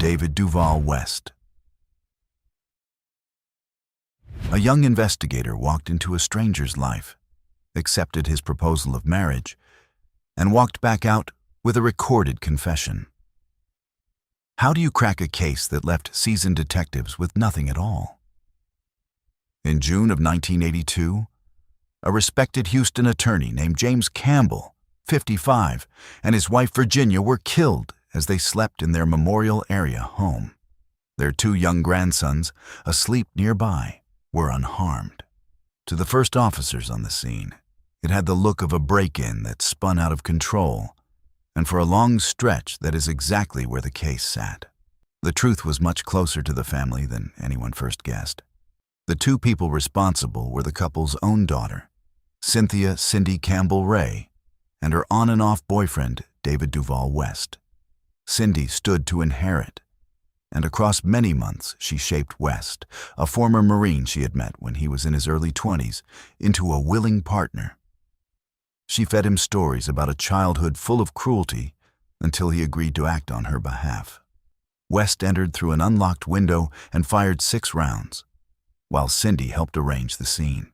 David Duval West. A young investigator walked into a stranger's life, accepted his proposal of marriage, and walked back out with a recorded confession. How do you crack a case that left seasoned detectives with nothing at all? In June of 1982, a respected Houston attorney named James Campbell, 55, and his wife Virginia were killed as they slept in their Memorial area home. Their 2 young grandsons, asleep nearby, were unharmed. To the first officers on the scene, it had the look of a break-in that spun out of control, and for a long stretch that is exactly where the case sat. The truth was much closer to the family than anyone first guessed. The 2 people responsible were the couple's own daughter, Cynthia Cindy Campbell Ray, and her on-and-off boyfriend, David Duval West. Cindy stood to inherit, and across many months she shaped West, a former Marine she had met when he was in his early 20s, into a willing partner. She fed him stories about a childhood full of cruelty until he agreed to act on her behalf. West entered through an unlocked window and fired 6 rounds, while Cindy helped arrange the scene.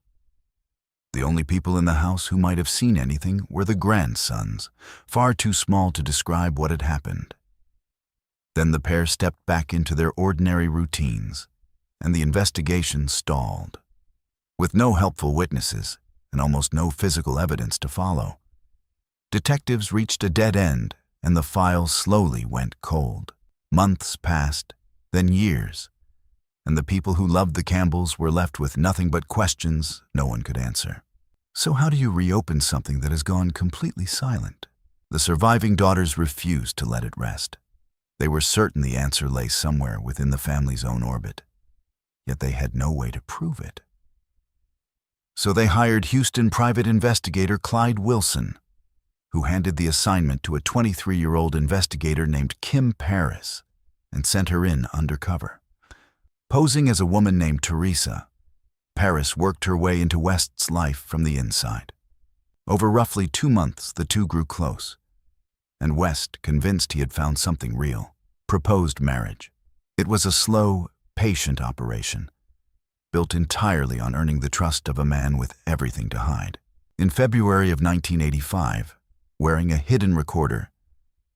The only people in the house who might have seen anything were the grandsons, far too small to describe what had happened. Then the pair stepped back into their ordinary routines, and the investigation stalled. With no helpful witnesses and almost no physical evidence to follow, detectives reached a dead end, and the file slowly went cold. Months passed, then years, and the people who loved the Campbells were left with nothing but questions no one could answer. So how do you reopen something that has gone completely silent? The surviving daughters refused to let it rest. They were certain the answer lay somewhere within the family's own orbit, yet they had no way to prove it. So they hired Houston private investigator Clyde Wilson, who handed the assignment to a 23-year-old investigator named Kim Paris and sent her in undercover. Posing as a woman named Teresa, Paris worked her way into West's life from the inside. Over roughly 2 months, the 2 grew close, and West, convinced he had found something real, proposed marriage. It was a slow, patient operation, built entirely on earning the trust of a man with everything to hide. In February of 1985, wearing a hidden recorder,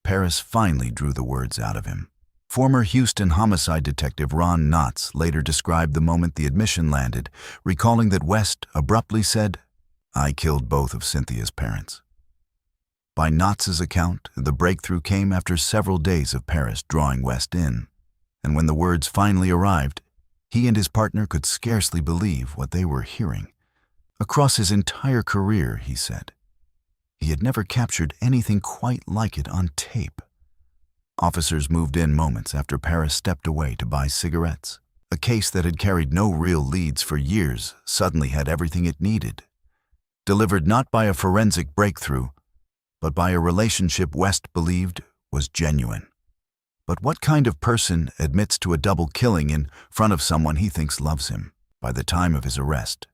Paris finally drew the words out of him. Former Houston homicide detective Ron Knotts later described the moment the admission landed, recalling that West abruptly said, "I killed both of Cynthia's parents." By Knotts' account, the breakthrough came after several days of Paris drawing West in, and when the words finally arrived, he and his partner could scarcely believe what they were hearing. Across his entire career, he said, he had never captured anything quite like it on tape. Officers moved in moments after Paris stepped away to buy cigarettes. A case that had carried no real leads for years suddenly had everything it needed, delivered not by a forensic breakthrough, but by a relationship West believed was genuine. But what kind of person admits to a double killing in front of someone he thinks loves him? By the time of his arrest,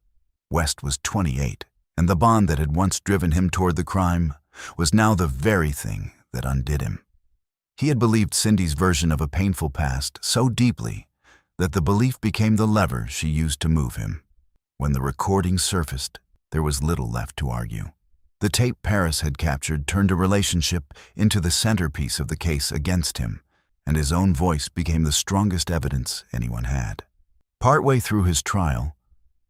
West was 28, and the bond that had once driven him toward the crime was now the very thing that undid him. He had believed Cindy's version of a painful past so deeply that the belief became the lever she used to move him. When the recording surfaced, there was little left to argue. The tape Paris had captured turned a relationship into the centerpiece of the case against him, and his own voice became the strongest evidence anyone had. Partway through his trial,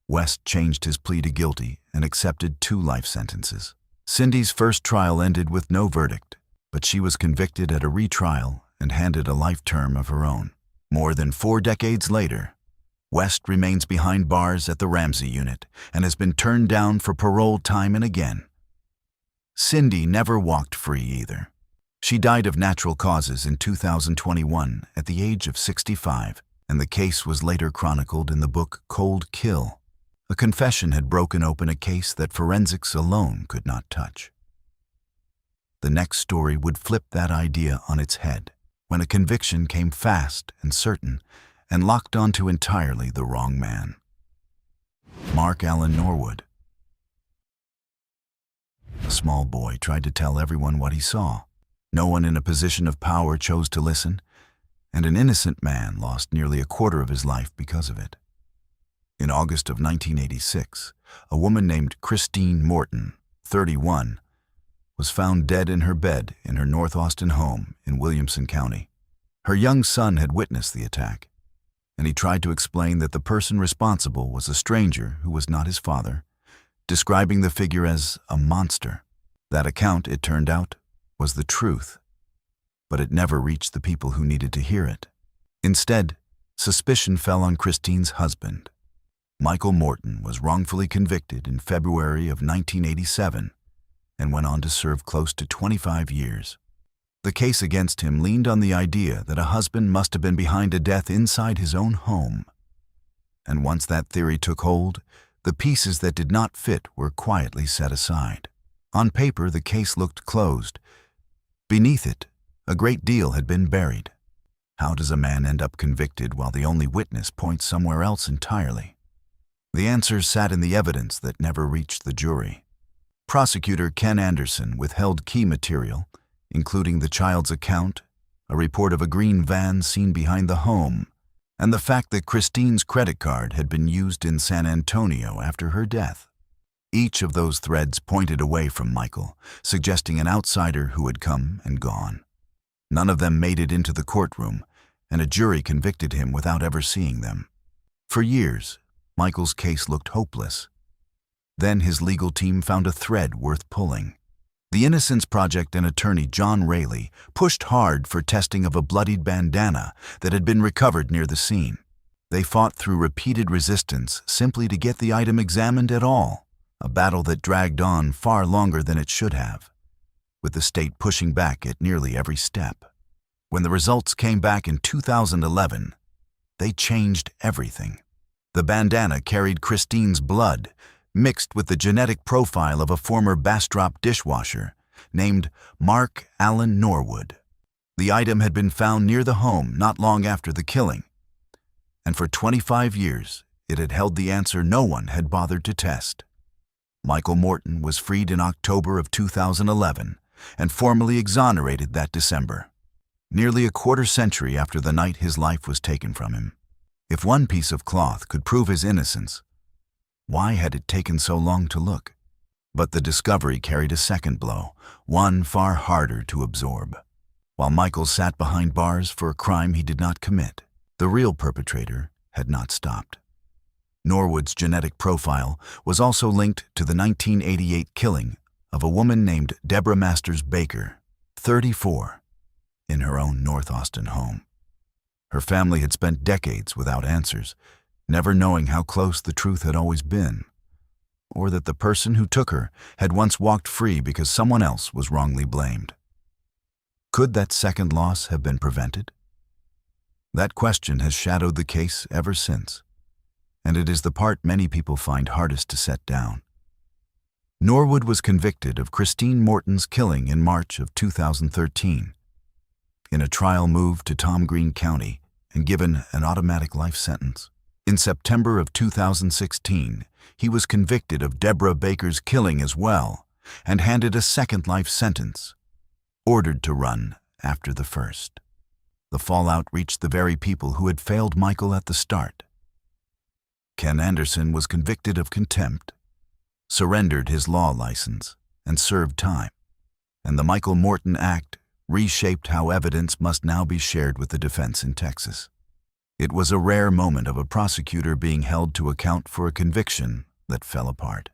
West changed his plea to guilty and accepted 2 life sentences. Cindy's first trial ended with no verdict, but she was convicted at a retrial and handed a life term of her own. More than 4 decades later, West remains behind bars at the Ramsey unit and has been turned down for parole time and again. Cindy never walked free either. She died of natural causes in 2021 at the age of 65, and the case was later chronicled in the book Cold Kill. A confession had broken open a case that forensics alone could not touch. The next story would flip that idea on its head, when a conviction came fast and certain and locked onto entirely the wrong man. Mark Allen Norwood. A small boy tried to tell everyone what he saw. No one in a position of power chose to listen, and an innocent man lost nearly a quarter of his life because of it. In August of 1986, a woman named Christine Morton, 31, was found dead in her bed in her North Austin home in Williamson County. Her young son had witnessed the attack, and he tried to explain that the person responsible was a stranger who was not his father, describing the figure as a monster. That account, it turned out, was the truth, but it never reached the people who needed to hear it. Instead, suspicion fell on Christine's husband. Michael Morton was wrongfully convicted in February of 1987 and went on to serve close to 25 years. The case against him leaned on the idea that a husband must have been behind a death inside his own home. And once that theory took hold, the pieces that did not fit were quietly set aside. On paper, the case looked closed. Beneath it, a great deal had been buried. How does a man end up convicted while the only witness points somewhere else entirely? The answer sat in the evidence that never reached the jury. Prosecutor Ken Anderson withheld key material, including the child's account, a report of a green van seen behind the home, and the fact that Christine's credit card had been used in San Antonio after her death. Each of those threads pointed away from Michael, suggesting an outsider who had come and gone. None of them made it into the courtroom, and a jury convicted him without ever seeing them. For years, Michael's case looked hopeless. Then his legal team found a thread worth pulling. The Innocence Project and attorney John Rayleigh pushed hard for testing of a bloodied bandana that had been recovered near the scene. They fought through repeated resistance simply to get the item examined at all, a battle that dragged on far longer than it should have, with the state pushing back at nearly every step. When the results came back in 2011, they changed everything. The bandana carried Christine's blood, mixed with the genetic profile of a former Bastrop dishwasher named Mark Allen Norwood. The item had been found near the home not long after the killing, and for 25 years it had held the answer no one had bothered to test. Michael Morton was freed in October of 2011 and formally exonerated that December, nearly a quarter century after the night his life was taken from him. If one piece of cloth could prove his innocence, why had it taken so long to look? But the discovery carried a second blow, one far harder to absorb. While Michael sat behind bars for a crime he did not commit, the real perpetrator had not stopped. Norwood's genetic profile was also linked to the 1988 killing of a woman named Deborah Masters Baker, 34, in her own North Austin home. Her family had spent decades without answers, never knowing how close the truth had always been, or that the person who took her had once walked free because someone else was wrongly blamed. Could that second loss have been prevented? That question has shadowed the case ever since, and it is the part many people find hardest to set down. Norwood was convicted of Christine Morton's killing in March of 2013. In a trial moved to Tom Green County and given an automatic life sentence. In September of 2016, he was convicted of Deborah Baker's killing as well and handed a second life sentence, ordered to run after the first. The fallout reached the very people who had failed Michael at the start. Ken Anderson was convicted of contempt, surrendered his law license, and served time. And the Michael Morton Act reshaped how evidence must now be shared with the defense in Texas. It was a rare moment of a prosecutor being held to account for a conviction that fell apart.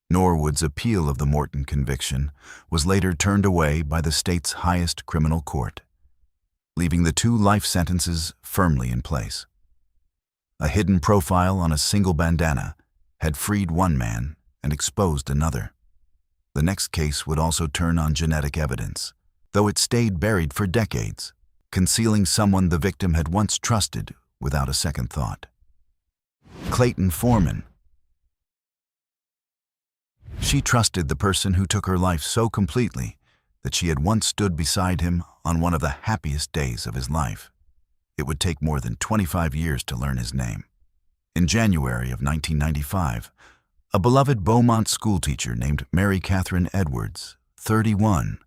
Norwood's appeal of the Morton conviction was later turned away by the state's highest criminal court, leaving the two life sentences firmly in place. A hidden profile on a single bandana had freed one man and exposed another. The next case would also turn on genetic evidence, though it stayed buried for decades, concealing someone the victim had once trusted without a second thought. Clayton Foreman. She trusted the person who took her life so completely that she had once stood beside him on one of the happiest days of his life. It would take more than 25 years to learn his name. In January of 1995, a beloved Beaumont schoolteacher named Mary Catherine Edwards, 31,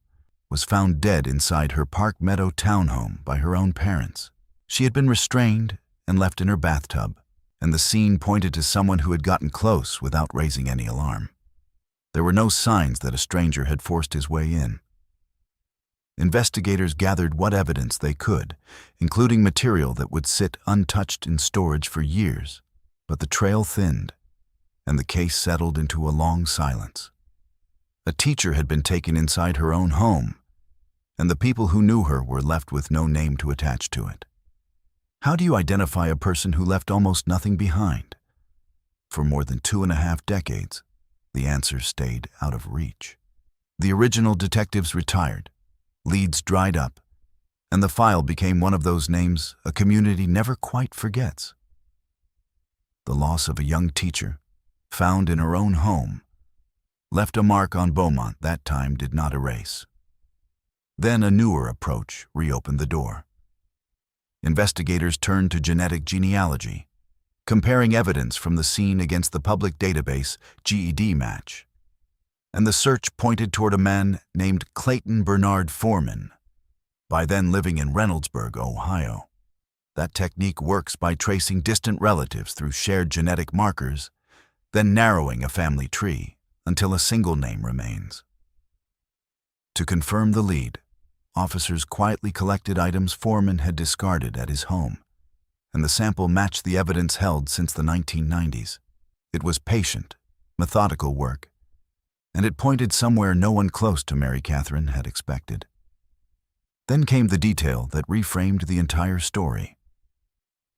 was found dead inside her Park Meadow townhome by her own parents. She had been restrained and left in her bathtub, and the scene pointed to someone who had gotten close without raising any alarm. There were no signs that a stranger had forced his way in. Investigators gathered what evidence they could, including material that would sit untouched in storage for years, but the trail thinned, and the case settled into a long silence. A teacher had been taken inside her own home, and the people who knew her were left with no name to attach to it. How do you identify a person who left almost nothing behind? For more than 2.5 decades, the answer stayed out of reach. The original detectives retired, leads dried up, and the file became one of those names a community never quite forgets. The loss of a young teacher, found in her own home, left a mark on Beaumont that time did not erase. Then a newer approach reopened the door. Investigators turned to genetic genealogy, comparing evidence from the scene against the public database GED match. And the search pointed toward a man named Clayton Bernard Foreman, by then living in Reynoldsburg, Ohio. That technique works by tracing distant relatives through shared genetic markers, then narrowing a family tree until a single name remains. To confirm the lead, officers quietly collected items Foreman had discarded at his home, and the sample matched the evidence held since the 1990s. It was patient, methodical work, and it pointed somewhere no one close to Mary Catherine had expected. Then came the detail that reframed the entire story.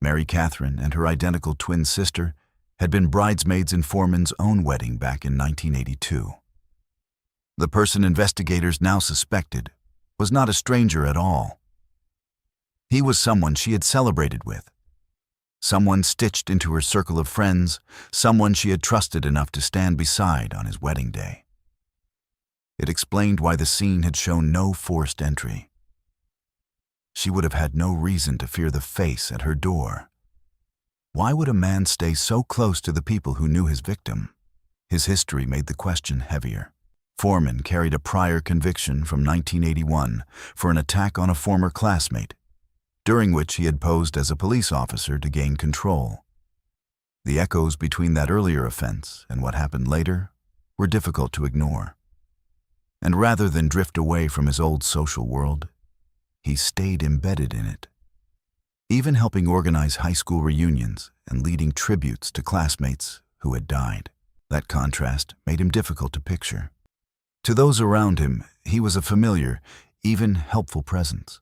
Mary Catherine and her identical twin sister had been bridesmaids in Foreman's own wedding back in 1982. The person investigators now suspected was not a stranger at all. He was someone she had celebrated with, someone stitched into her circle of friends, someone she had trusted enough to stand beside on his wedding day. It explained why the scene had shown no forced entry. She would have had no reason to fear the face at her door. Why would a man stay so close to the people who knew his victim? His history made the question heavier. Foreman carried a prior conviction from 1981 for an attack on a former classmate, during which he had posed as a police officer to gain control. The echoes between that earlier offense and what happened later were difficult to ignore. And rather than drift away from his old social world, he stayed embedded in it, even helping organize high school reunions and leading tributes to classmates who had died. That contrast made him difficult to picture. To those around him, he was a familiar, even helpful presence.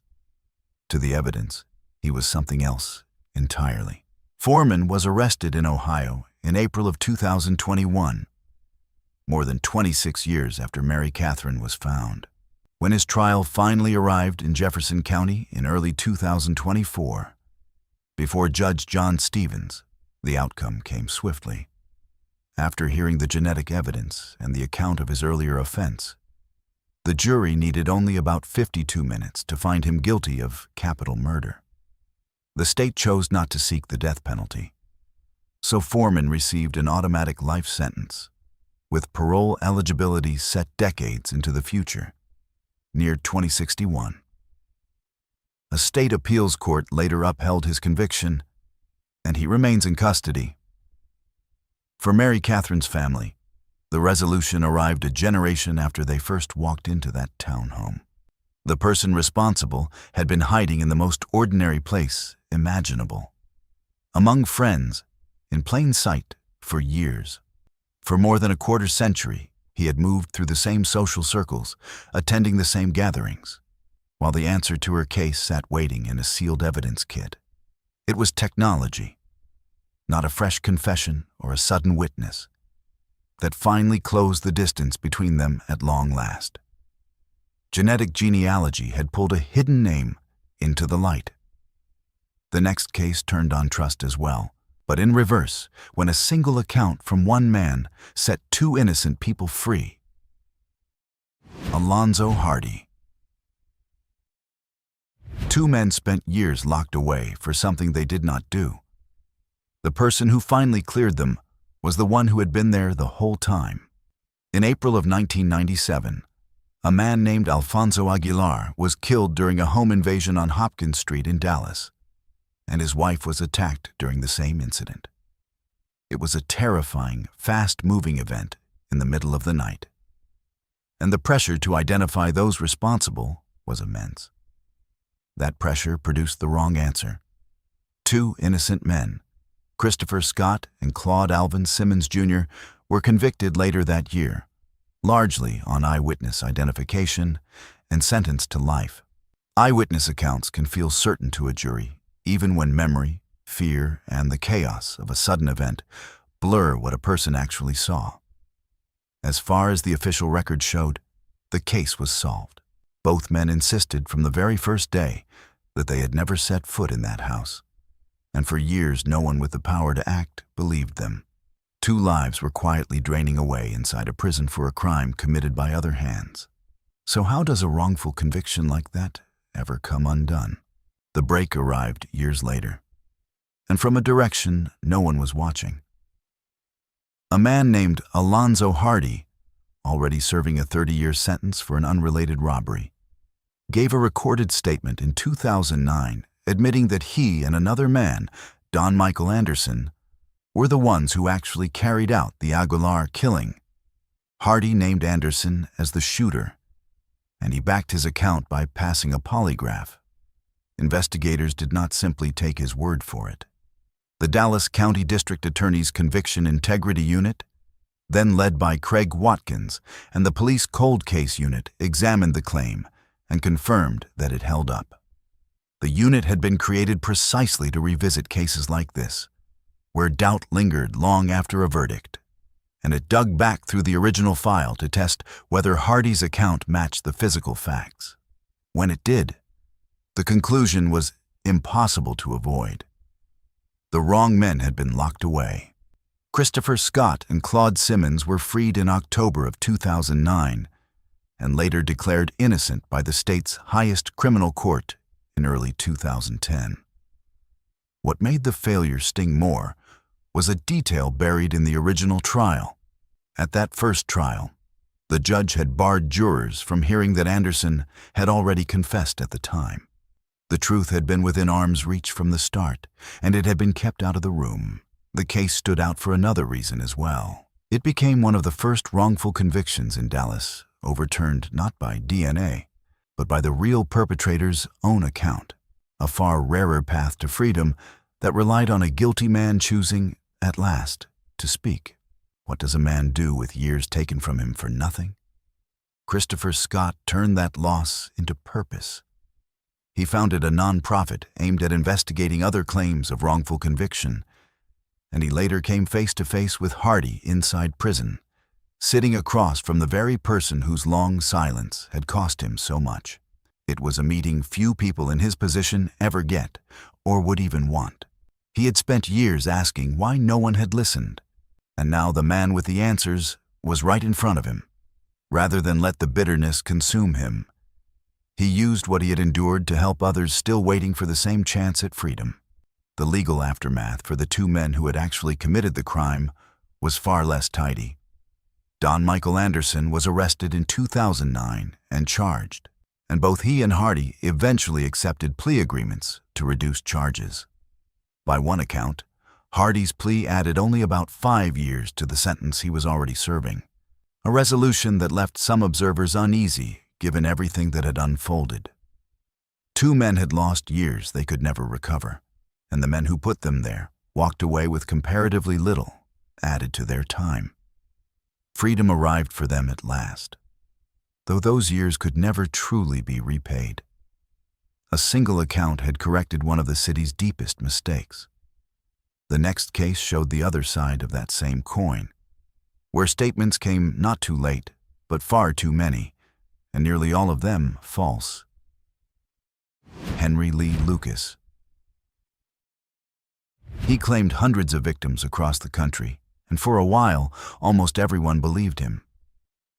To the evidence, he was something else entirely. Foreman was arrested in Ohio in April of 2021, more than 26 years after Mary Catherine was found. When his trial finally arrived in Jefferson County in early 2024, before Judge John Stevens, the outcome came swiftly. After hearing the genetic evidence and the account of his earlier offense, the jury needed only about 52 minutes to find him guilty of capital murder. The state chose not to seek the death penalty, so Foreman received an automatic life sentence, with parole eligibility set decades into the future, near 2061. A state appeals court later upheld his conviction, and he remains in custody. For Mary Catherine's family, the resolution arrived a generation after they first walked into that townhome. The person responsible had been hiding in the most ordinary place imaginable, among friends, in plain sight for years. For more than a quarter century, he had moved through the same social circles, attending the same gatherings, while the answer to her case sat waiting in a sealed evidence kit. It was technology, not a fresh confession or a sudden witness, that finally closed the distance between them at long last. Genetic genealogy had pulled a hidden name into the light. The next case turned on trust as well, but in reverse, when a single account from one man set 2 innocent people free. Alonzo Hardy. 2 men spent years locked away for something they did not do. The person who finally cleared them was the one who had been there the whole time. In April of 1997, a man named Alfonso Aguilar was killed during a home invasion on Hopkins Street in Dallas. and his wife was attacked during the same incident. It was a terrifying, fast-moving event in the middle of the night, and the pressure to identify those responsible was immense. That pressure produced the wrong answer. Two innocent men, Christopher Scott and Claude Alvin Simmons Jr., were convicted later that year, largely on eyewitness identification, and sentenced to life. Eyewitness accounts can feel certain to a jury, even when memory, fear, and the chaos of a sudden event blur what a person actually saw. As far as the official record showed, the case was solved. Both men insisted from the very first day that they had never set foot in that house, and for years no one with the power to act believed them. Two lives were quietly draining away inside a prison for a crime committed by other hands. So how does a wrongful conviction like that ever come undone? The break arrived years later, and from a direction no one was watching. A man named Alonzo Hardy, already serving a 30-year sentence for an unrelated robbery, gave a recorded statement in 2009 admitting that he and another man, Don Michael Anderson, were the ones who actually carried out the Aguilar killing. Hardy named Anderson as the shooter, and he backed his account by passing a polygraph. Investigators did not simply take his word for it. The Dallas County District Attorney's Conviction Integrity Unit, then led by Craig Watkins, and the Police Cold Case Unit examined the claim and confirmed that it held up. The unit had been created precisely to revisit cases like this, where doubt lingered long after a verdict, and it dug back through the original file to test whether Hardy's account matched the physical facts. When it did, the conclusion was impossible to avoid. The wrong men had been locked away. Christopher Scott and Claude Simmons were freed in October of 2009 and later declared innocent by the state's highest criminal court in early 2010. What made the failure sting more was a detail buried in the original trial. At that first trial, the judge had barred jurors from hearing that Anderson had already confessed at the time. The truth had been within arm's reach from the start, and it had been kept out of the room. The case stood out for another reason as well. It became one of the first wrongful convictions in Dallas, overturned not by DNA, but by the real perpetrator's own account, a far rarer path to freedom that relied on a guilty man choosing, at last, to speak. What does a man do with years taken from him for nothing? Christopher Scott turned that loss into purpose. He founded a nonprofit aimed at investigating other claims of wrongful conviction, and he later came face to face with Hardy inside prison, sitting across from the very person whose long silence had cost him so much. It was a meeting few people in his position ever get, or would even want. He had spent years asking why no one had listened, and now the man with the answers was right in front of him. Rather than let the bitterness consume him, he used what he had endured to help others still waiting for the same chance at freedom. The legal aftermath for the two men who had actually committed the crime was far less tidy. Don Michael Anderson was arrested in 2009 and charged, and both he and Hardy eventually accepted plea agreements to reduce charges. By one account, Hardy's plea added only about 5 years to the sentence he was already serving, a resolution that left some observers uneasy given everything that had unfolded. Two men had lost years they could never recover, and the men who put them there walked away with comparatively little added to their time. Freedom arrived for them at last, though those years could never truly be repaid. A single account had corrected one of the city's deepest mistakes. The next case showed the other side of that same coin, where statements came not too late, but far too many, and nearly all of them false. Henry Lee Lucas. He claimed hundreds of victims across the country, and for a while, almost everyone believed him.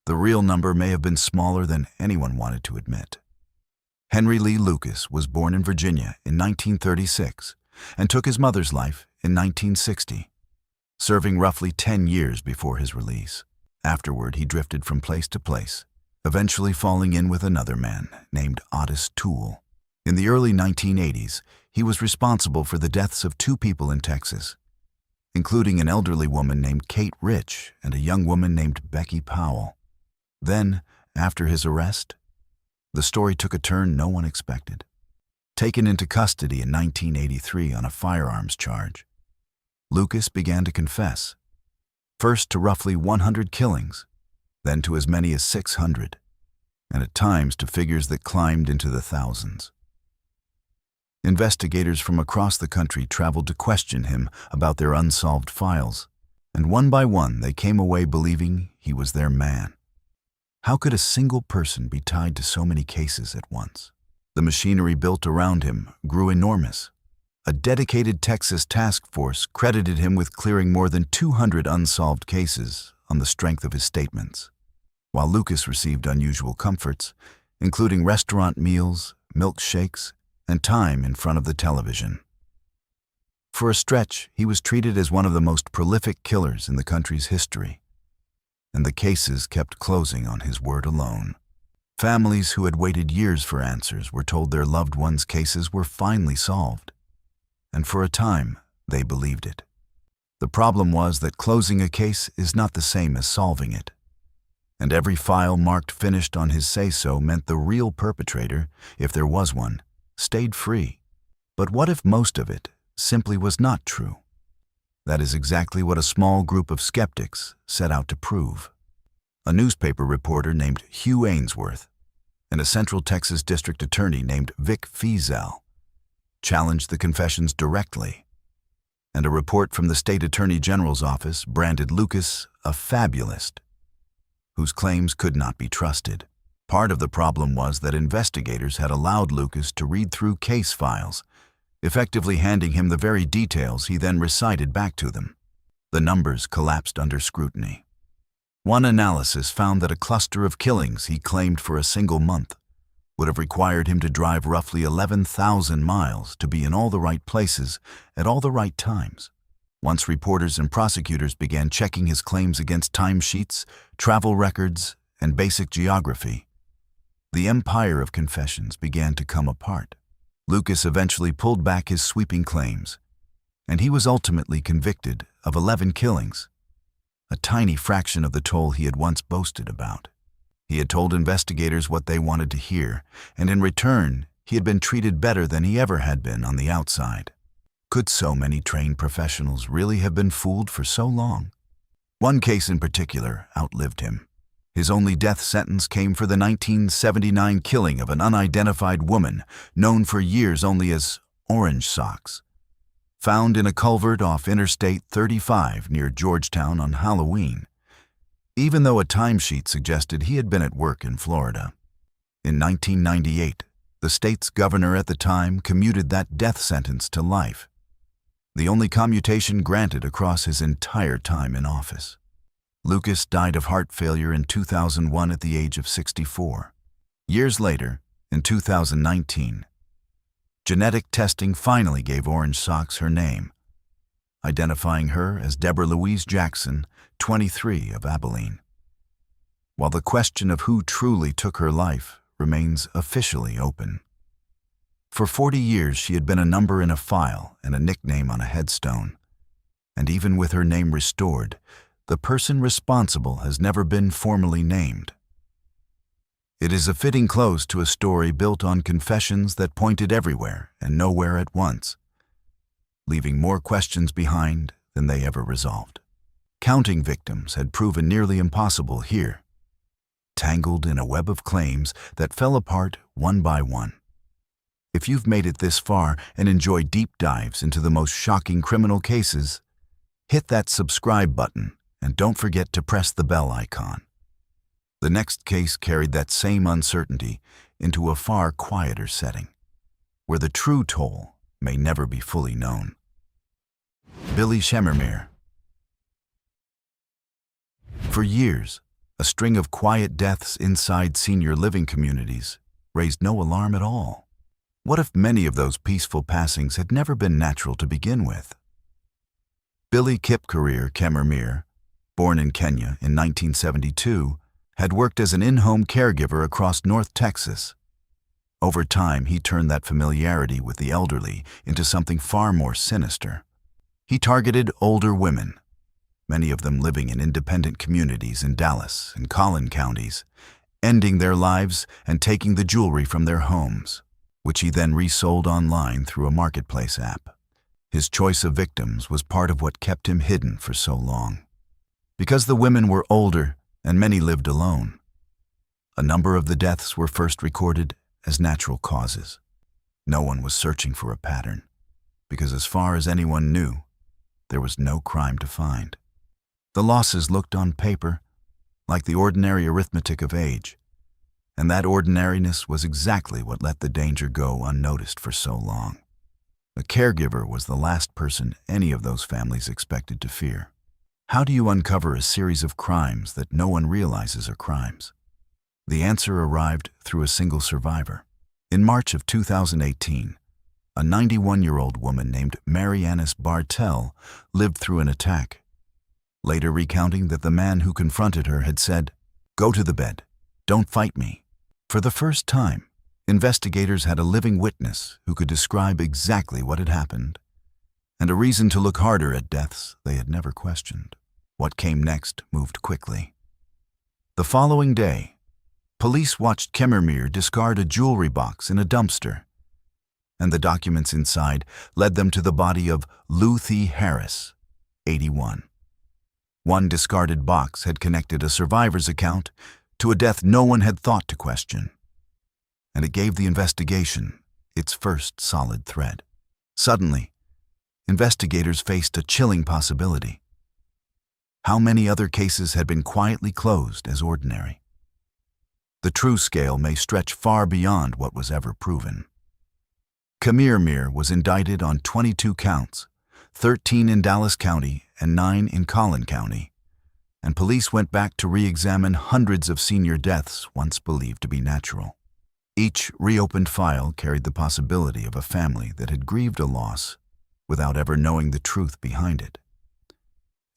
The real number may have been smaller than anyone wanted to admit. Henry Lee Lucas was born in Virginia in 1936 and took his mother's life in 1960, serving roughly 10 years before his release. Afterward, he drifted from place to place, eventually falling in with another man named Otis Toole. In the early 1980s, he was responsible for the deaths of 2 people in Texas, including an elderly woman named Kate Rich and a young woman named Becky Powell. Then, after his arrest, the story took a turn no one expected. Taken into custody in 1983 on a firearms charge, Lucas began to confess, first to roughly 100 killings, then to as many as 600, and at times to figures that climbed into the thousands. Investigators from across the country traveled to question him about their unsolved files, and one by one they came away believing he was their man. How could a single person be tied to so many cases at once? The machinery built around him grew enormous. A dedicated Texas task force credited him with clearing more than 200 unsolved cases on the strength of his statements, while Lucas received unusual comforts, including restaurant meals, milkshakes, and time in front of the television. For a stretch, he was treated as one of the most prolific killers in the country's history, and the cases kept closing on his word alone. Families who had waited years for answers were told their loved ones' cases were finally solved, and for a time, they believed it. The problem was that closing a case is not the same as solving it, and every file marked finished on his say-so meant the real perpetrator, if there was one, stayed free. But what if most of it simply was not true? That is exactly what a small group of skeptics set out to prove. A newspaper reporter named Hugh Ainsworth and a Central Texas district attorney named Vic Feazell challenged the confessions directly, and a report from the state attorney general's office branded Lucas a fabulist whose claims could not be trusted. Part of the problem was that investigators had allowed Lucas to read through case files, effectively handing him the very details he then recited back to them. The numbers collapsed under scrutiny. One analysis found that a cluster of killings he claimed for a single month would have required him to drive roughly 11,000 miles to be in all the right places at all the right times. Once reporters and prosecutors began checking his claims against timesheets, travel records, and basic geography, the empire of confessions began to come apart. Lucas eventually pulled back his sweeping claims, and he was ultimately convicted of 11 killings, a tiny fraction of the toll he had once boasted about. He had told investigators what they wanted to hear, and in return, he had been treated better than he ever had been on the outside. Could so many trained professionals really have been fooled for so long? One case in particular outlived him. His only death sentence came for the 1979 killing of an unidentified woman known for years only as Orange Socks, found in a culvert off Interstate 35 near Georgetown on Halloween, even though a timesheet suggested he had been at work in Florida. In 1998, the state's governor at the time commuted that death sentence to life, the only commutation granted across his entire time in office. Lucas died of heart failure in 2001 at the age of 64. Years later, in 2019, genetic testing finally gave Orange Socks her name, identifying her as Deborah Louise Jackson, 23, of Abilene. While the question of who truly took her life remains officially open. For 40 years, she had been a number in a file and a nickname on a headstone, and even with her name restored, the person responsible has never been formally named. It is a fitting close to a story built on confessions that pointed everywhere and nowhere at once, leaving more questions behind than they ever resolved. Counting victims had proven nearly impossible here, tangled in a web of claims that fell apart one by one. If you've made it this far and enjoy deep dives into the most shocking criminal cases, hit that subscribe button and don't forget to press the bell icon. The next case carried that same uncertainty into a far quieter setting, where the true toll may never be fully known. Billy Shemermere. For years, a string of quiet deaths inside senior living communities raised no alarm at all. What if many of those peaceful passings had never been natural to begin with? Billy Kipkorir Shemermere, born in Kenya in 1972, had worked as an in-home caregiver across North Texas. Over time, he turned that familiarity with the elderly into something far more sinister. He targeted older women, many of them living in independent communities in Dallas and Collin counties, ending their lives and taking the jewelry from their homes, which he then resold online through a marketplace app. His choice of victims was part of what kept him hidden for so long. Because the women were older and many lived alone, a number of the deaths were first recorded as natural causes. No one was searching for a pattern, because as far as anyone knew, there was no crime to find. The losses looked on paper like the ordinary arithmetic of age, and that ordinariness was exactly what let the danger go unnoticed for so long. A caregiver was the last person any of those families expected to fear. How do you uncover a series of crimes that no one realizes are crimes? The answer arrived through a single survivor. In March of 2018, a 91-year-old woman named Marianne Bartel lived through an attack, later recounting that the man who confronted her had said, "Go to the bed, don't fight me." For the first time, investigators had a living witness who could describe exactly what had happened, and a reason to look harder at deaths they had never questioned. What came next moved quickly. The following day, police watched Kemmermeer discard a jewelry box in a dumpster, and the documents inside led them to the body of Luthi Harris, 81. One discarded box had connected a survivor's account to a death no one had thought to question, and it gave the investigation its first solid thread. Suddenly, investigators faced a chilling possibility. How many other cases had been quietly closed as ordinary? The true scale may stretch far beyond what was ever proven. Kemmermeer was indicted on 22 counts, 13 in Dallas County and 9 in Collin County, and police went back to re-examine hundreds of senior deaths once believed to be natural. Each reopened file carried the possibility of a family that had grieved a loss without ever knowing the truth behind it.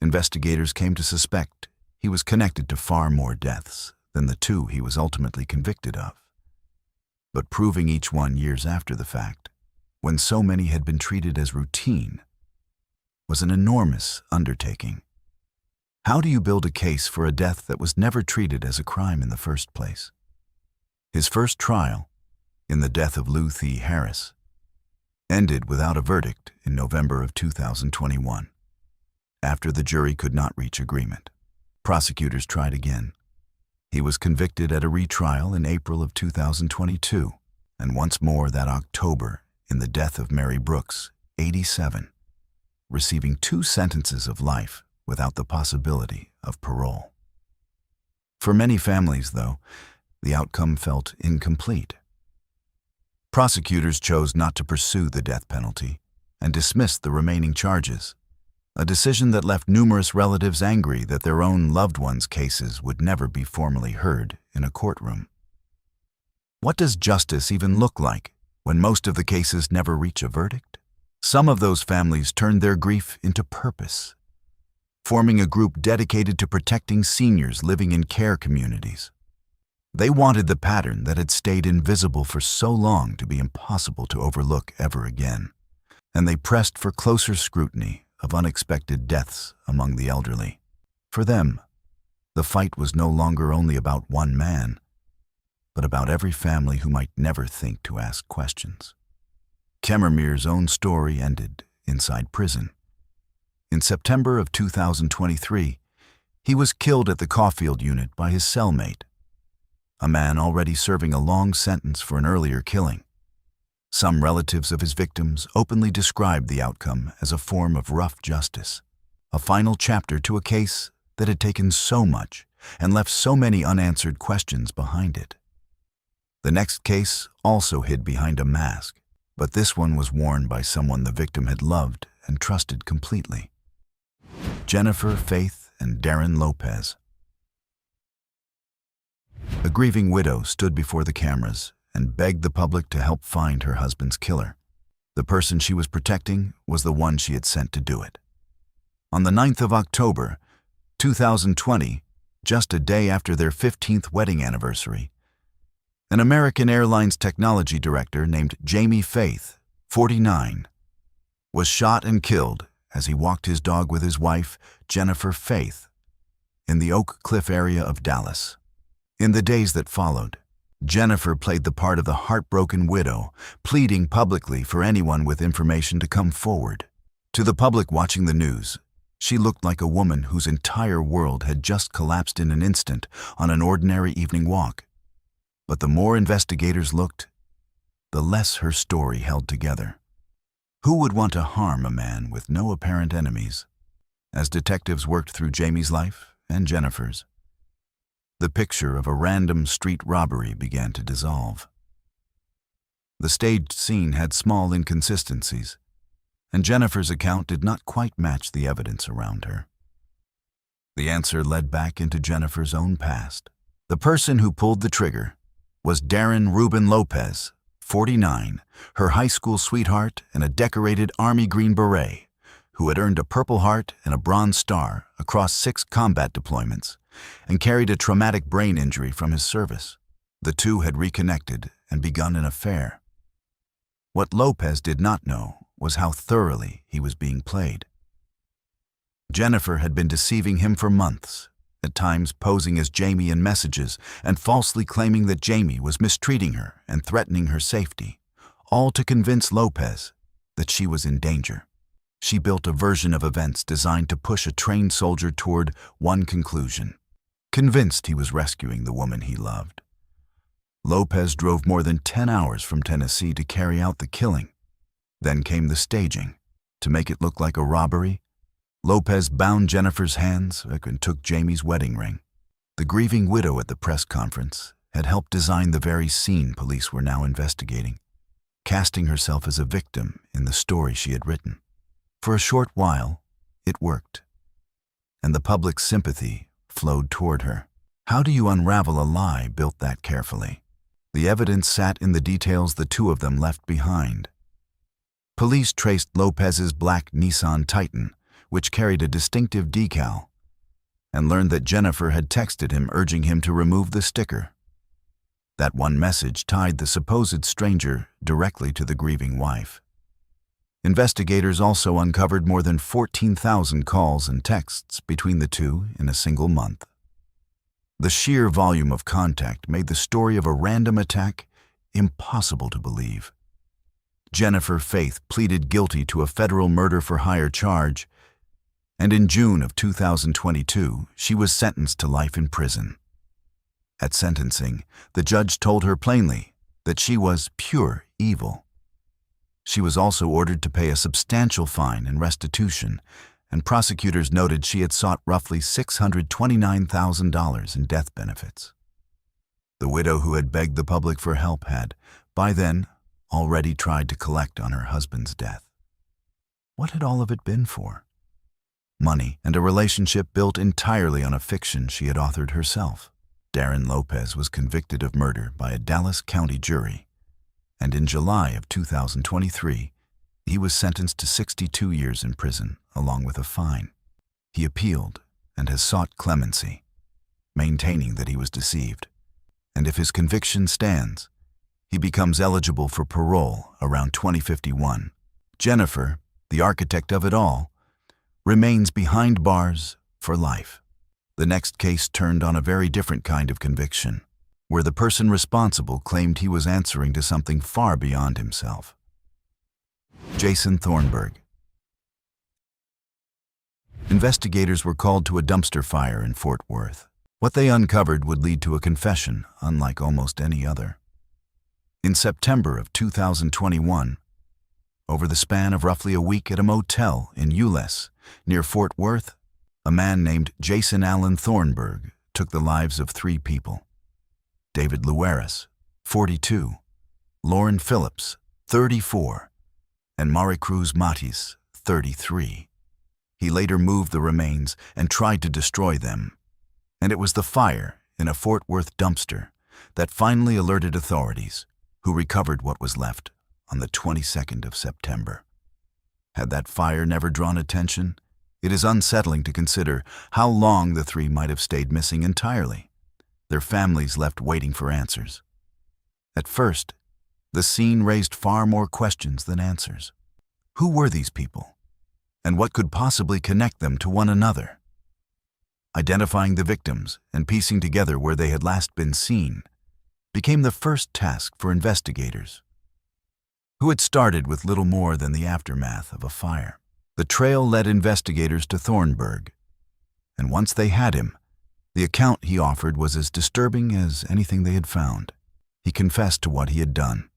Investigators came to suspect he was connected to far more deaths than the 2 he was ultimately convicted of. But proving each one years after the fact, when so many had been treated as routine, was an enormous undertaking. How do you build a case for a death that was never treated as a crime in the first place? His first trial, in the death of Luthi Harris, ended without a verdict in November of 2021. After the jury could not reach agreement, prosecutors tried again. He was convicted at a retrial in April of 2022, and once more that October in the death of Mary Brooks, 87, receiving 2 sentences of life without the possibility of parole. For many families, though, the outcome felt incomplete. Prosecutors chose not to pursue the death penalty and dismissed the remaining charges, a decision that left numerous relatives angry that their own loved ones' cases would never be formally heard in a courtroom. What does justice even look like when most of the cases never reach a verdict? Some of those families turned their grief into purpose, forming a group dedicated to protecting seniors living in care communities. They wanted the pattern that had stayed invisible for so long to be impossible to overlook ever again, and they pressed for closer scrutiny of unexpected deaths among the elderly. For them, the fight was no longer only about one man, but about every family who might never think to ask questions. Kemmermeer's own story ended inside prison. In September of 2023, he was killed at the Caulfield unit by his cellmate, a man already serving a long sentence for an earlier killing. Some relatives of his victims openly described the outcome as a form of rough justice, a final chapter to a case that had taken so much and left so many unanswered questions behind it. The next case also hid behind a mask, but this one was worn by someone the victim had loved and trusted completely. Jennifer, Faith, and Darren Lopez. A grieving widow stood before the cameras and begged the public to help find her husband's killer. The person she was protecting was the one she had sent to do it. On the 9th of October, 2020, just a day after their 15th wedding anniversary, An American Airlines technology director named Jamie Faith, 49, was shot and killed as he walked his dog with his wife, Jennifer Faith, in the Oak Cliff area of Dallas. In the days that followed, Jennifer played the part of the heartbroken widow, pleading publicly for anyone with information to come forward. To the public watching the news, she looked like a woman whose entire world had just collapsed in an instant on an ordinary evening walk. But the more investigators looked, the less her story held together. Who would want to harm a man with no apparent enemies? As detectives worked through Jamie's life and Jennifer's, the picture of a random street robbery began to dissolve. The staged scene had small inconsistencies, and Jennifer's account did not quite match the evidence around her. The answer led back into Jennifer's own past. The person who pulled the trigger was Darren Ruben Lopez, 49, her high school sweetheart and a decorated Army Green Beret, who had earned a Purple Heart and a Bronze Star across 6 combat deployments and carried a traumatic brain injury from his service. The two had reconnected and begun an affair. What Lopez did not know was how thoroughly he was being played. Jennifer had been deceiving him for months, at times posing as Jamie in messages and falsely claiming that Jamie was mistreating her and threatening her safety, all to convince Lopez that she was in danger. She built a version of events designed to push a trained soldier toward one conclusion, convinced he was rescuing the woman he loved. Lopez drove more than 10 hours from Tennessee to carry out the killing. Then came the staging. To make it look like a robbery, Lopez bound Jennifer's hands and took Jamie's wedding ring. The grieving widow at the press conference had helped design the very scene police were now investigating, casting herself as a victim in the story she had written. For a short while, it worked, and the public's sympathy flowed toward her. How do you unravel a lie built that carefully? The evidence sat in the details the two of them left behind. Police traced Lopez's black Nissan Titan, which carried a distinctive decal, and learned that Jennifer had texted him urging him to remove the sticker. That one message tied the supposed stranger directly to the grieving wife. Investigators also uncovered more than 14,000 calls and texts between the two in a single month. The sheer volume of contact made the story of a random attack impossible to believe. Jennifer Faith pleaded guilty to a federal murder-for-hire charge, and in June of 2022, she was sentenced to life in prison. At sentencing, the judge told her plainly that she was pure evil. She was also ordered to pay a substantial fine and restitution, and prosecutors noted she had sought roughly $629,000 in death benefits. The widow who had begged the public for help had, by then, already tried to collect on her husband's death. What had all of it been for? Money and a relationship built entirely on a fiction she had authored herself. Darren Lopez was convicted of murder by a Dallas County jury, and in July of 2023, he was sentenced to 62 years in prison, along with a fine. He appealed and has sought clemency, maintaining that he was deceived. And if his conviction stands, he becomes eligible for parole around 2051. Jennifer, the architect of it all, remains behind bars for life. The next case turned on a very different kind of conviction, where the person responsible claimed he was answering to something far beyond himself. Jason Thornburg. Investigators were called to a dumpster fire in Fort Worth. What they uncovered would lead to a confession unlike almost any other. In September of 2021, over the span of roughly a week at a motel in Euless, near Fort Worth, a man named Jason Allen Thornburg took the lives of 3 people. David Luaris, 42, Lauren Phillips, 34, and Maricruz Matis, 33. He later moved the remains and tried to destroy them, and it was the fire in a Fort Worth dumpster that finally alerted authorities, who recovered what was left on the 22nd of September. Had that fire never drawn attention, it is unsettling to consider how long the 3 might have stayed missing entirely, their families left waiting for answers. At first, the scene raised far more questions than answers. Who were these people? And what could possibly connect them to one another? Identifying the victims and piecing together where they had last been seen became the first task for investigators, who had started with little more than the aftermath of a fire. The trail led investigators to Thornburg, and once they had him, the account he offered was as disturbing as anything they had found. He confessed to what he had done,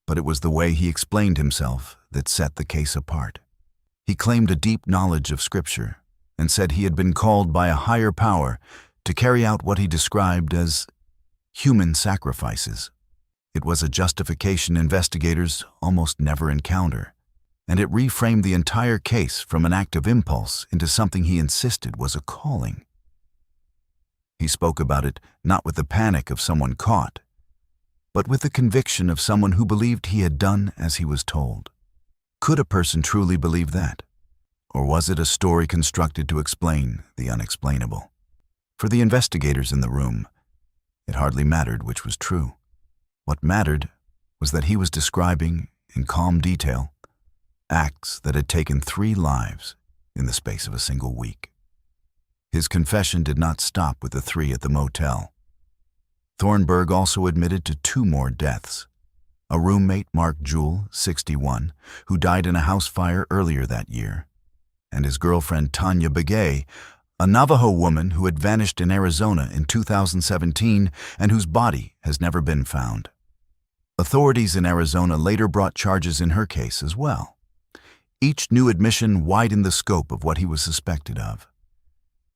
but it was the way he explained himself that set the case apart. He claimed a deep knowledge of Scripture and said he had been called by a higher power to carry out what he described as human sacrifices. It was a justification investigators almost never encounter, and it reframed the entire case from an act of impulse into something he insisted was a calling. He spoke about it not with the panic of someone caught, but with the conviction of someone who believed he had done as he was told. Could a person truly believe that? Or was it a story constructed to explain the unexplainable? For the investigators in the room, it hardly mattered which was true. What mattered was that he was describing, in calm detail, acts that had taken 3 lives in the space of a single week. His confession did not stop with the 3 at the motel. Thornburg also admitted to 2 more deaths. A roommate, Mark Jewell, 61, who died in a house fire earlier that year, and his girlfriend Tanya Begay, a Navajo woman who had vanished in Arizona in 2017 and whose body has never been found. Authorities in Arizona later brought charges in her case as well. Each new admission widened the scope of what he was suspected of,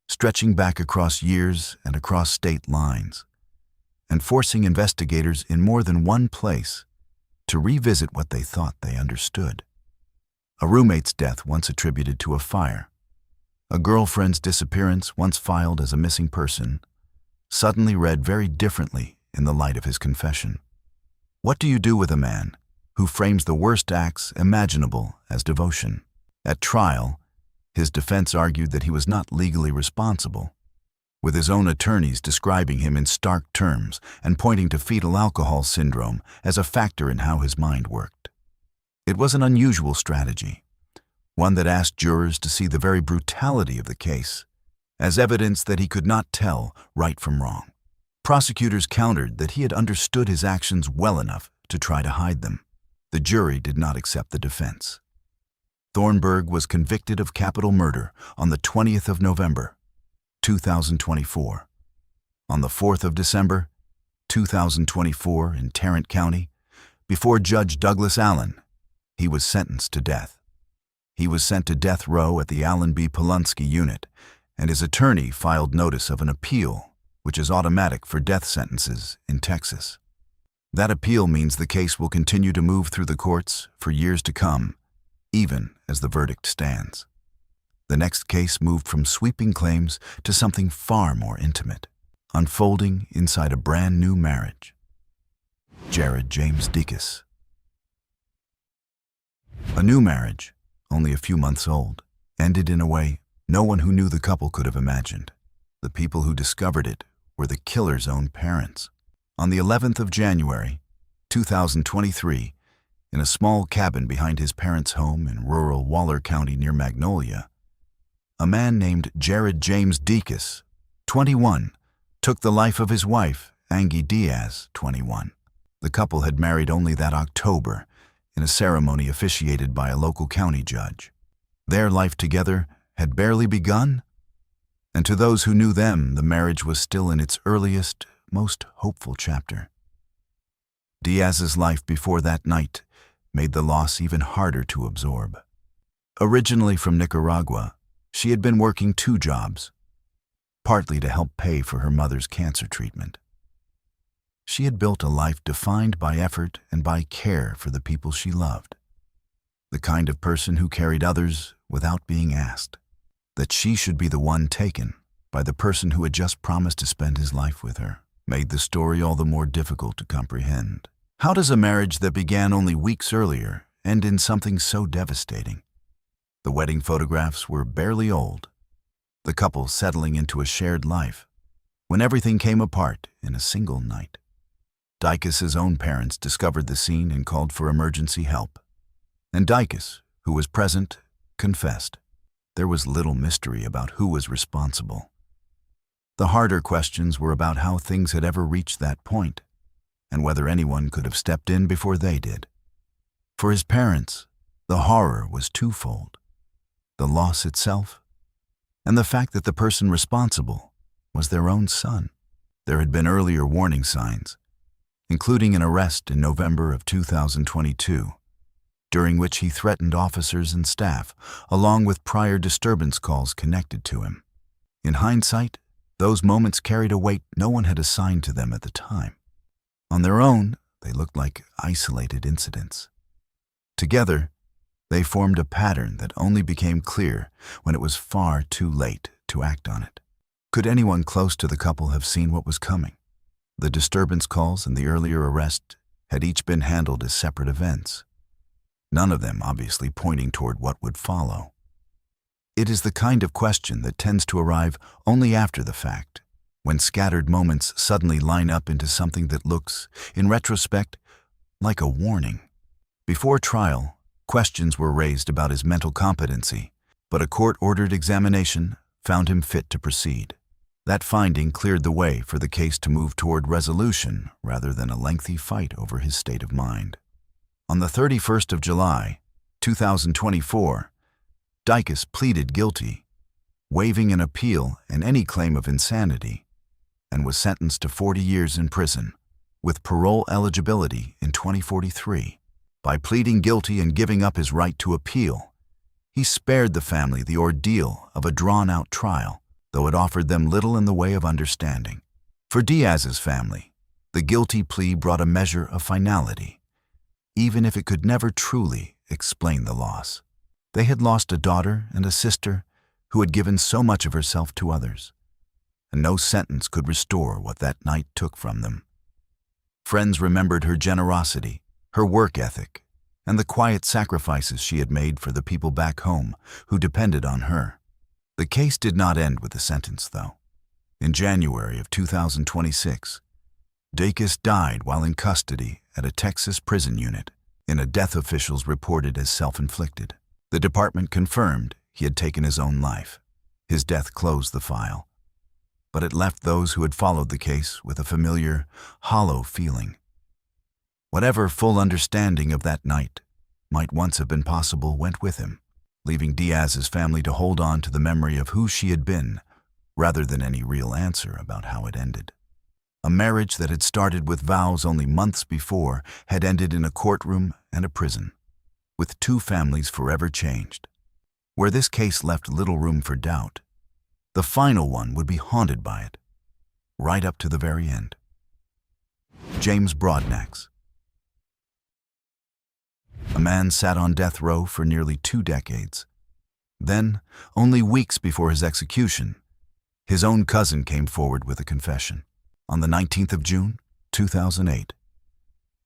stretching back across years and across state lines, and forcing investigators in more than one place to revisit what they thought they understood. A roommate's death once attributed to a fire, a girlfriend's disappearance once filed as a missing person, suddenly read very differently in the light of his confession. What do you do with a man who frames the worst acts imaginable as devotion? At trial, his defense argued that he was not legally responsible, with his own attorneys describing him in stark terms and pointing to fetal alcohol syndrome as a factor in how his mind worked. It was an unusual strategy, one that asked jurors to see the very brutality of the case as evidence that he could not tell right from wrong. Prosecutors countered that he had understood his actions well enough to try to hide them. The jury did not accept the defense. Thornburg was convicted of capital murder on the 20th of November, 2024. On the 4th of December, 2024 in Tarrant County, before Judge Douglas Allen, he was sentenced to death. He was sent to death row at the Allen B. Polunsky unit, and his attorney filed notice of an appeal, which is automatic for death sentences in Texas. That appeal means the case will continue to move through the courts for years to come, even as the verdict stands. The next case moved from sweeping claims to something far more intimate, unfolding inside a brand new marriage. Jared James Dekas. A new marriage, only a few months old, ended in a way no one who knew the couple could have imagined. The people who discovered it were the killer's own parents. On the 11th of January, 2023, in a small cabin behind his parents' home in rural Waller County near Magnolia, a man named Jared James Dekas, 21, took the life of his wife, Angie Diaz, 21. The couple had married only that October in a ceremony officiated by a local county judge. Their life together had barely begun, and to those who knew them, the marriage was still in its earliest, most hopeful chapter. Diaz's life before that night made the loss even harder to absorb. Originally from Nicaragua, she had been working 2 jobs, partly to help pay for her mother's cancer treatment. She had built a life defined by effort and by care for the people she loved, the kind of person who carried others without being asked. That she should be the one taken by the person who had just promised to spend his life with her made the story all the more difficult to comprehend. How does a marriage that began only weeks earlier end in something so devastating? The wedding photographs were barely old, the couple settling into a shared life, when everything came apart in a single night. Dicus's own parents discovered the scene and called for emergency help. And Dicus, who was present, confessed. There was little mystery about who was responsible. The harder questions were about how things had ever reached that point, and whether anyone could have stepped in before they did. For his parents, the horror was twofold: the loss itself, and the fact that the person responsible was their own son. There had been earlier warning signs, including an arrest in November of 2022, during which he threatened officers and staff, along with prior disturbance calls connected to him. In hindsight, those moments carried a weight no one had assigned to them at the time. On their own, they looked like isolated incidents. Together, they formed a pattern that only became clear when it was far too late to act on it. Could anyone close to the couple have seen what was coming? The disturbance calls and the earlier arrest had each been handled as separate events, none of them obviously pointing toward what would follow. It is the kind of question that tends to arrive only after the fact, when scattered moments suddenly line up into something that looks, in retrospect, like a warning. Before trial, questions were raised about his mental competency, but a court-ordered examination found him fit to proceed. That finding cleared the way for the case to move toward resolution rather than a lengthy fight over his state of mind. On the 31st of July, 2024, Dicus pleaded guilty, waiving an appeal and any claim of insanity, and was sentenced to 40 years in prison, with parole eligibility in 2043. By pleading guilty and giving up his right to appeal, he spared the family the ordeal of a drawn-out trial, though it offered them little in the way of understanding. For Diaz's family, the guilty plea brought a measure of finality, even if it could never truly explain the loss. They had lost a daughter and a sister who had given so much of herself to others, and no sentence could restore what that night took from them. Friends remembered her generosity, her work ethic, and the quiet sacrifices she had made for the people back home who depended on her. The case did not end with the sentence, though. In January of 2026, Dicus died while in custody at a Texas prison unit, in a death officials reported as self-inflicted. The department confirmed he had taken his own life. His death closed the file, but it left those who had followed the case with a familiar, hollow feeling. Whatever full understanding of that night might once have been possible went with him, leaving Diaz's family to hold on to the memory of who she had been rather than any real answer about how it ended. A marriage that had started with vows only months before had ended in a courtroom and a prison, with two families forever changed. Where this case left little room for doubt, the final one would be haunted by it, right up to the very end. James Broadnax. A man sat on death row for nearly 2 decades. Then, only weeks before his execution, his own cousin came forward with a confession. On the 19th of June, 2008,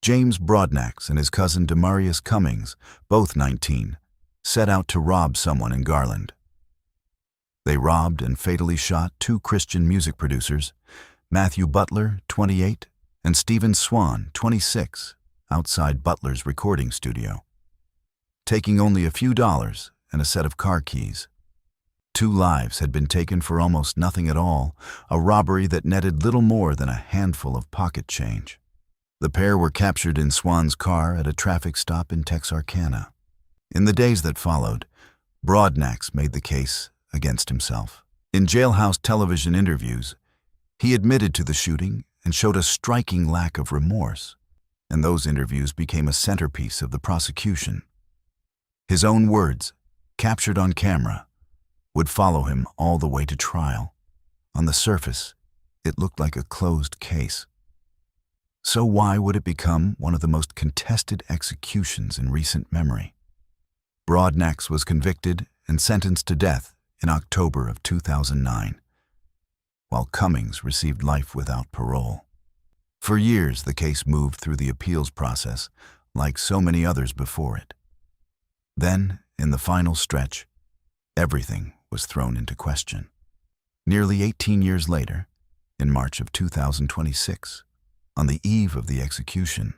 James Broadnax and his cousin Demarius Cummings, both 19, set out to rob someone in Garland. They robbed and fatally shot 2 Christian music producers, Matthew Butler, 28, and Stephen Swan, 26, outside Butler's recording studio, taking only a few dollars and a set of car keys. 2 lives had been taken for almost nothing at all, a robbery that netted little more than a handful of pocket change. The pair were captured in Swan's car at a traffic stop in Texarkana. In the days that followed, Broadnax made the case against himself. In jailhouse television interviews, he admitted to the shooting and showed a striking lack of remorse, and those interviews became a centerpiece of the prosecution. His own words, captured on camera, would follow him all the way to trial. On the surface, it looked like a closed case. So why would it become one of the most contested executions in recent memory? Broadnax was convicted and sentenced to death in October of 2009, while Cummings received life without parole. For years, the case moved through the appeals process, like so many others before it. Then, in the final stretch, everything was thrown into question. Nearly 18 years later, in March of 2026, On the eve of the execution,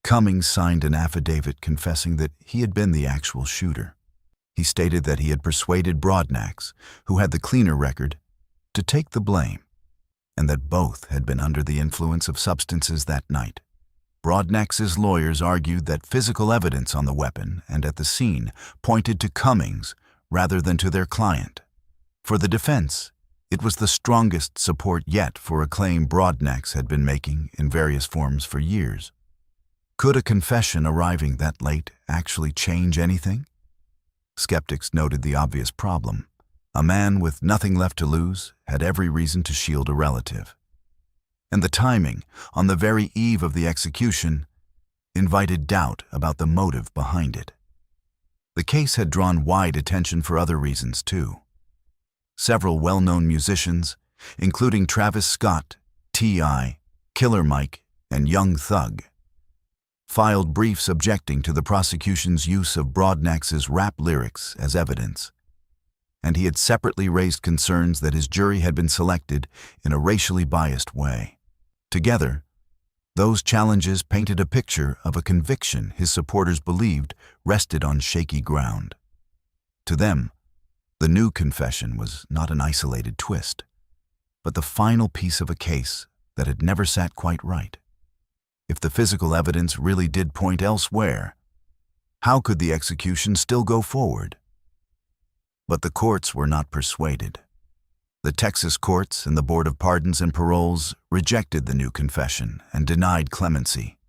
Cummings signed an affidavit confessing that he had been the actual shooter. He stated that he had persuaded Broadnax, who had the cleaner record, to take the blame, and that both had been under the influence of substances that night. Broadnax's lawyers argued that physical evidence on the weapon and at the scene pointed to Cummings rather than to their client. For the defense, it was the strongest support yet for a claim Broadnax had been making in various forms for years. Could a confession arriving that late actually change anything? Skeptics noted the obvious problem. A man with nothing left to lose had every reason to shield a relative. And the timing, on the very eve of the execution, invited doubt about the motive behind it. The case had drawn wide attention for other reasons, too. Several well-known musicians, including Travis Scott, T.I., Killer Mike, and Young Thug, filed briefs objecting to the prosecution's use of Broadnax's rap lyrics as evidence, and he had separately raised concerns that his jury had been selected in a racially biased way. Together, those challenges painted a picture of a conviction his supporters believed rested on shaky ground. To them, the new confession was not an isolated twist, but the final piece of a case that had never sat quite right. If the physical evidence really did point elsewhere, how could the execution still go forward? But the courts were not persuaded. The Texas courts and the Board of Pardons and Paroles rejected the new confession and denied clemency,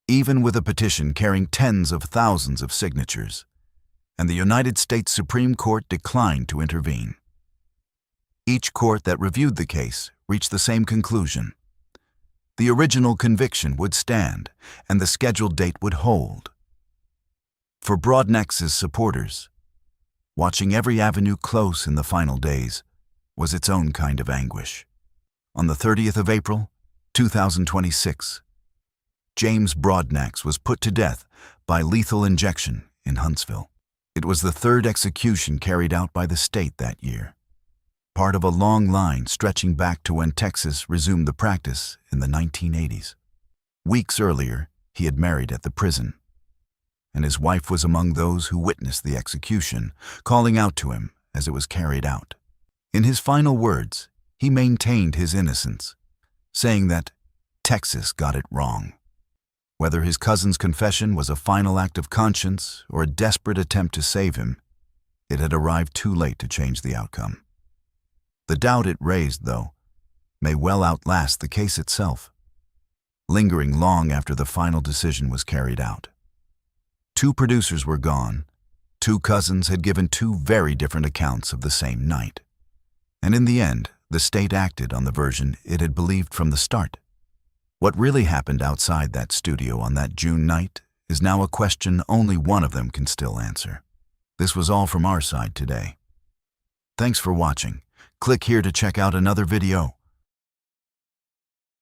even with a petition carrying tens of thousands of signatures, and the United States Supreme Court declined to intervene. Each court that reviewed the case reached the same conclusion. The original conviction would stand, and the scheduled date would hold. For Broadnax's supporters, watching every avenue close in the final days was its own kind of anguish. On the 30th of April, 2026, James Broadnax was put to death by lethal injection in Huntsville. It was the third execution carried out by the state that year, part of a long line stretching back to when Texas resumed the practice in the 1980s. Weeks earlier, he had married at the prison, and his wife was among those who witnessed the execution, calling out to him as it was carried out. In his final words, he maintained his innocence, saying that Texas got it wrong. Whether his cousin's confession was a final act of conscience or a desperate attempt to save him, it had arrived too late to change the outcome. The doubt it raised, though, may well outlast the case itself, lingering long after the final decision was carried out. Two producers were gone, two cousins had given two very different accounts of the same night, and in the end, the state acted on the version it had believed from the start. What really happened outside that studio on that June night is now a question only one of them can still answer. This was all from our side today. Thanks for watching. Click here to check out another video.